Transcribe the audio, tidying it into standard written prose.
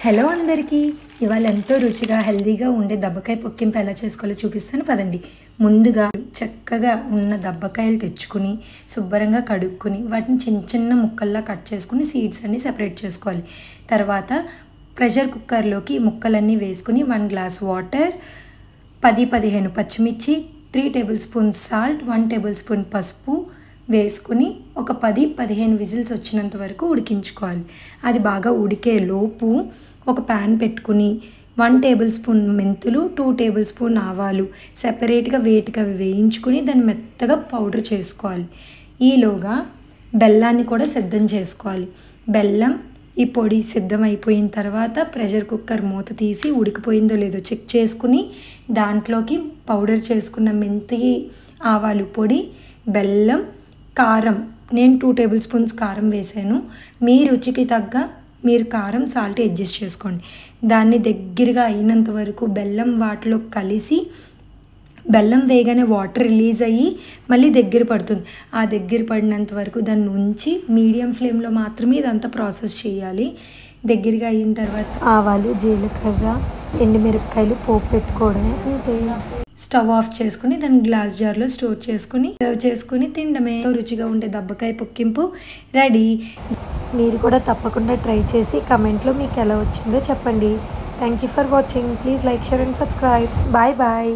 Hello అందరికీ ఇవాళ ఎంతో రుచిగా హెల్దీగా ఉండే దబ్బకాయ పొక్కింపు ఎలా చేసుకోవాలో చూపిస్తాను పదండి. ముందుగా చక్కగా ఉన్న దబ్బకాయలు తెచ్చుకుని శుభ్రంగా కడుక్కొని వాటిని చిన్న చిన్న ముక్కల్లా కట్ చేసుకుని సీడ్స్ అన్ని సెపరేట్ చేసుకోవాలి. తర్వాత ప్రెషర్ కుక్కర్లోకి ముక్కలన్నీ వేసుకుని 1 గ్లాస్ వాటర్, 10-15 పచ్చిమిర్చి, 3 table spoons salt, 1 table spoon పసుపు వేసుకుని ఒక 10-15 విజిల్స్ వచ్చినంత వరకు ఉడికించుకోవాలి. అది బాగా ఉడికే లోపు ఒక ప్యాన్ పెట్టుకుని 1 టేబుల్ స్పూన్ మెంతులు, 2 టేబుల్ స్పూన్ ఆవాలు సెపరేట్గా వేటికి అవి వేయించుకుని దాన్ని మెత్తగా పౌడర్ చేసుకోవాలి. ఈలోగా బెల్లాన్ని కూడా సిద్ధం చేసుకోవాలి. బెల్లం ఈ పొడి సిద్ధమైపోయిన తర్వాత ప్రెషర్ కుక్కర్ మూత తీసి ఉడికిపోయిందో లేదో చెక్ చేసుకుని దాంట్లోకి పౌడర్ చేసుకున్న మెంతి ఆవాలు పొడి, బెల్లం, కారం, నేను 2 టేబుల్ స్పూన్స్ కారం వేసాను. మీ రుచికి తగ్గ మీరు కారం సాల్ట్ అడ్జస్ట్ చేసుకోండి. దాన్ని దగ్గరగా అయినంత వరకు బెల్లం వాటిలో కలిసి బెల్లం వేగానే వాటర్ రిలీజ్ అయ్యి మళ్ళీ దగ్గర పడుతుంది. ఆ దగ్గర పడినంత వరకు దాన్ని ఉంచి మీడియం ఫ్లేమ్లో మాత్రమే ఇదంతా ప్రాసెస్ చేయాలి. దగ్గరగా అయిన తర్వాత ఆవాలు, జీలకర్ర, ఎండుమిరపకాయలు పోపు పెట్టుకోవడమే, అంతే. స్టవ్ ఆఫ్ చేసుకుని దాన్ని గ్లాస్ జార్లో స్టోర్ చేసుకుని సర్వ్ చేసుకుని తినడమే. రుచిగా ఉండే దబ్బకాయ పొక్కింపు రెడీ. మీరు కూడా తప్పకుండా ట్రై చేసి కమెంట్లో మీకు ఎలా వచ్చిందో చెప్పండి. Thank you for watching. Please like, share and subscribe. Bye bye.